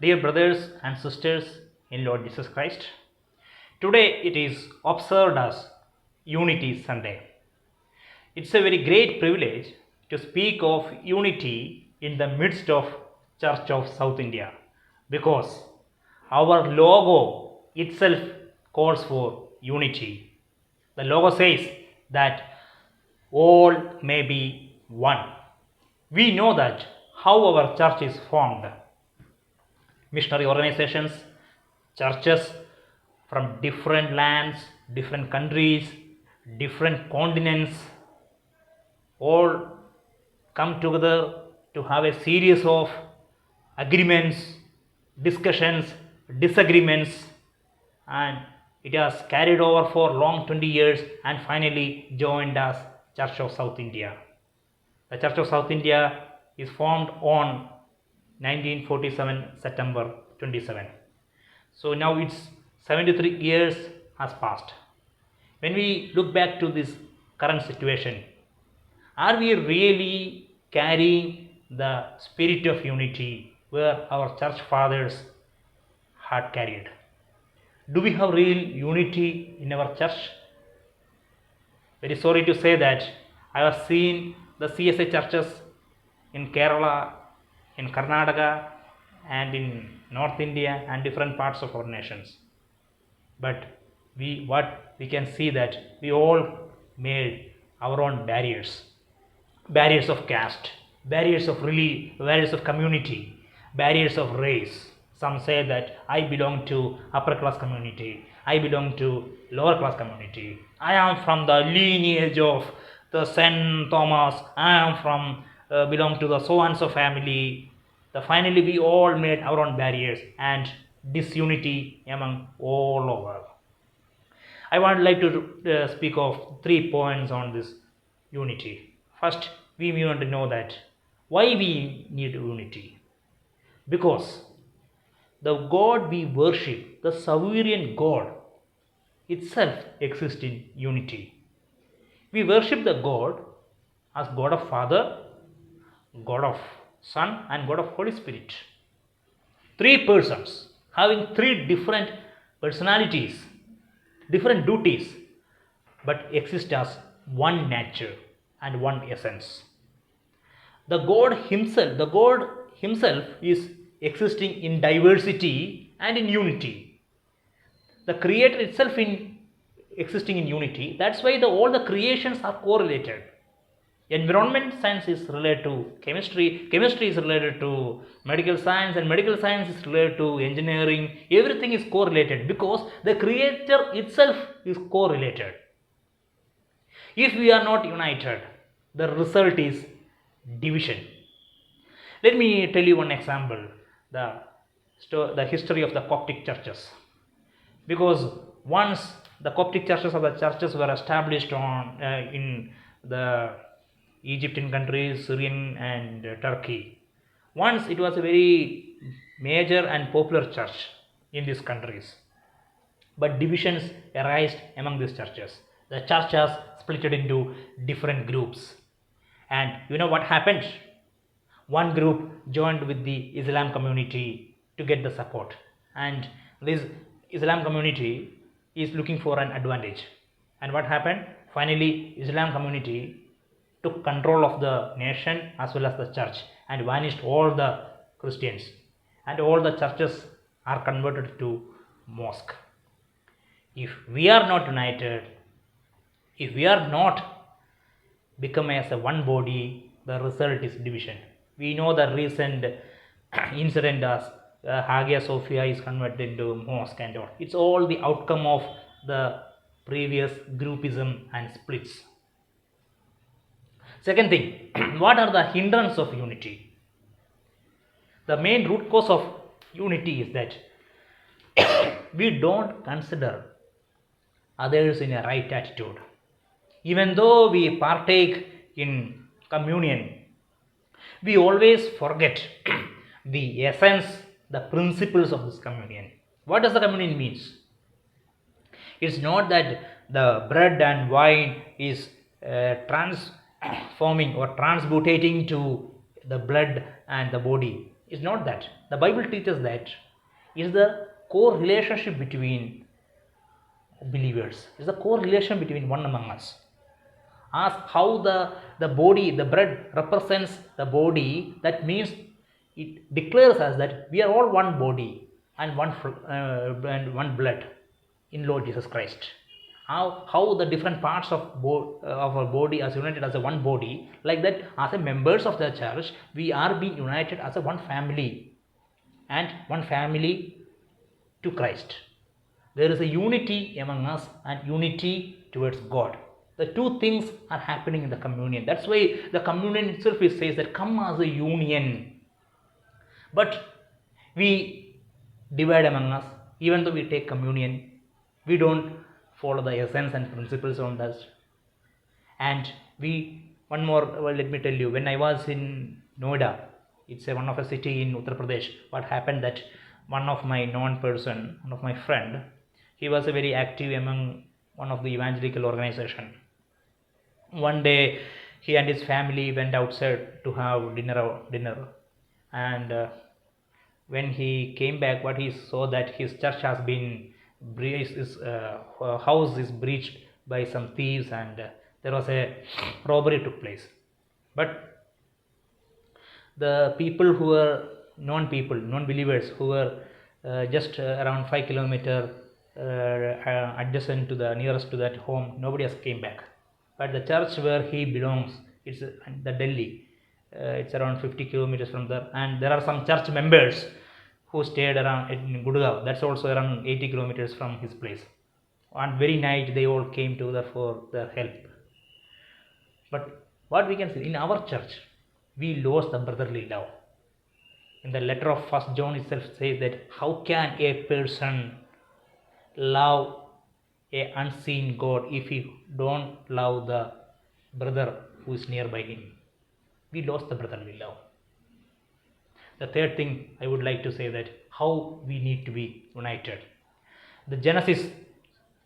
Dear brothers and sisters in Lord Jesus Christ, today it is observed as Unity Sunday. It's a very great privilege to speak of unity in the midst of Church of South India because our logo itself calls for unity. The logo says that all may be one. We know that how our church is formed. Missionary organizations, churches from different lands, different countries, different continents all come together to have a series of agreements, discussions, disagreements, and it has carried over for long 20 years and finally joined as Church of South India. The Church of South India is formed on 1947 September 27. So now it's 73 years has passed. When we look back to this current situation, are we really carrying the spirit of unity where our church fathers had carried? Do we have real unity in our church? Very sorry to say that I have seen the CSI churches in Kerala, in Karnataka, and in North India and different parts of our nations. But what we can see that we all made our own barriers, barriers of caste, barriers of religion, barriers of community, barriers of race. Some say that I belong to upper class community, I belong to lower class community, I am from the lineage of the Saint Thomas, I am from belong to the so and so family. Finally we all made our own barriers and disunity among all over. I would like to speak of 3 points on this unity. First, we want to know that why we need unity. Because the God we worship, the sovereign God itself exists in unity. We worship the God as God of Father, God of Son, and God of Holy Spirit. 3 persons having 3 different personalities, different duties, but exist as one nature and one essence. The God Himself is existing in diversity and in unity. The Creator itself in existing in unity. That's why all the creations are correlated. Environment science is related to chemistry, chemistry is related to medical science, and medical science is related to engineering. Everything is correlated because the Creator itself is correlated. If we are not united, the result is division. Let me tell you one example, the history of the Coptic churches. Because once the Coptic churches were established in the Egyptian countries, Syrian and Turkey. Once it was a very major and popular church in these countries. But divisions arise among these churches. The church has split into different groups. And you know what happened? One group joined with the Islam community to get the support. And this Islam community is looking for an advantage. And what happened? Finally, Islam community took control of the nation as well as the church and vanished all the Christians. And all the churches are converted to mosque. If we are not united, if we are not become as a one body, the result is division. We know the recent incident as Hagia Sophia is converted into mosque and all. It's all the outcome of the previous groupism and splits. Second thing, what are the hindrances of unity? The main root cause of unity is that we don't consider others in a right attitude. Even though we partake in communion, we always forget the essence, the principles of this communion. What does the communion mean? It's not that the bread and wine is transforming or transmutating to the blood and the body. It's not that. The Bible teaches that is the core relationship between believers. Is the core relation between one among us. As how the body, the bread represents the body, that means it declares us that we are all one body and one blood in Lord Jesus Christ. How the different parts of our body are united as a one body, like that as a members of the church we are being united as a one family, and one family to Christ. There is a unity among us and unity towards God. The two things are happening in the communion. That's why the communion itself says that come as a union. But we divide among us. Even though we take communion, we don't follow the essence and principles on that. And one more, well, let me tell you, when I was in Noida, it's one of a city in Uttar Pradesh, what happened that one of my one of my friend, he was a very active among one of the evangelical organization. One day he and his family went outside to have dinner, and when he came back, what he saw that his church has been breached, his house is breached by some thieves, and there was a robbery took place. But the people who were non-believers who were just around 5 kilometers adjacent to the nearest to that home, nobody has came back. But the church where he belongs, it's the Delhi. It's around 50 kilometers from there, and there are some church members who stayed around in Gurgaon. That's also around 80 kilometers from his place. On very night, they all came together for their help. But what we can see in our church, we lost the brotherly love. In the letter of 1 John itself says that how can a person love a unseen God if he don't love the brother who is nearby him? We lost the brotherly love. The third thing I would like to say that how we need to be united. The Genesis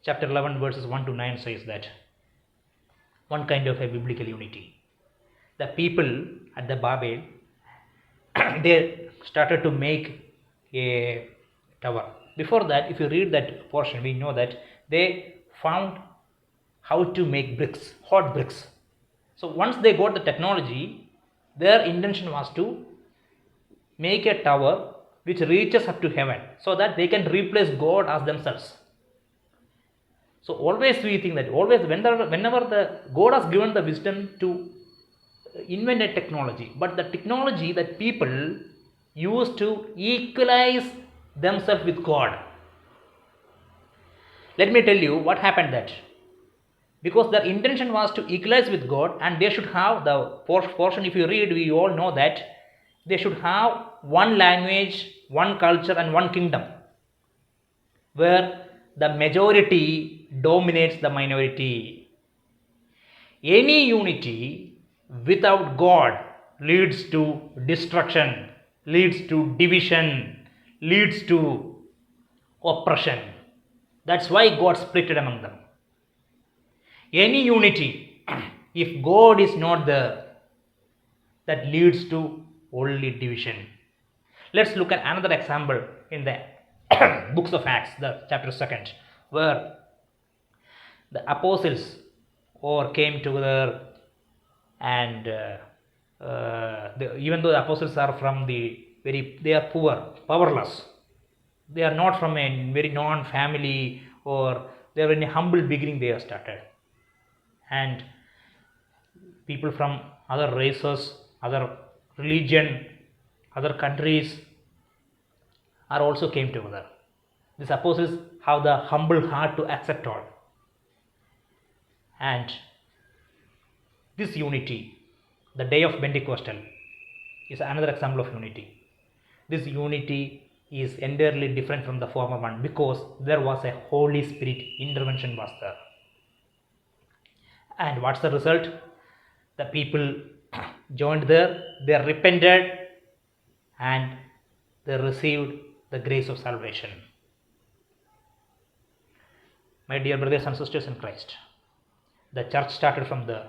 chapter 11 verses 1 to 9 says that one kind of a biblical unity. The people at the Babel, they started to make a tower. Before that, if you read that portion, we know that they found how to make bricks, hot bricks. So once they got the technology, their intention was to make a tower which reaches up to heaven so that they can replace God as themselves. So always we think that whenever the God has given the wisdom to invent a technology, but the technology that people use to equalize themselves with God. Let me tell you what happened that. Because their intention was to equalize with God, and they should have the portion, if you read, we all know that they should have one language, one culture and one kingdom, where the majority dominates the minority. Any unity without God leads to destruction, leads to division, leads to oppression. That's why God split it among them. Any unity, if God is not there, that leads to only division. Let's look at another example in the books of Acts, the chapter 2, where the apostles all came together, and even though the apostles are from they are poor, powerless. They are not from a very known family, or they are in a humble beginning they have started. And people from other races, other religion, other countries are also came together. These apostles have the humble heart to accept all. And this unity, the day of Pentecostal, is another example of unity. This unity is entirely different from the former one because there was a Holy Spirit intervention was there. And what's the result? The people joined there, they repented, and they received the grace of salvation. My dear brothers and sisters in Christ, the church started from there,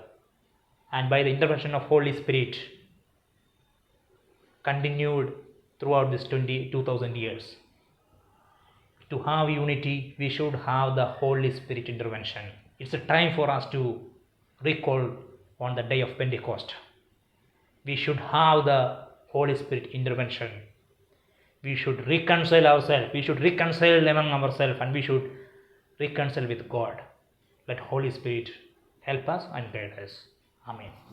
and by the intervention of Holy Spirit continued throughout this 2000 years. To have unity, we should have the Holy Spirit intervention. It's a time for us to recall on the day of Pentecost. We should have the Holy Spirit intervention. We should reconcile ourselves. We should reconcile among ourselves, and we should reconcile with God. Let Holy Spirit help us and guide us. Amen.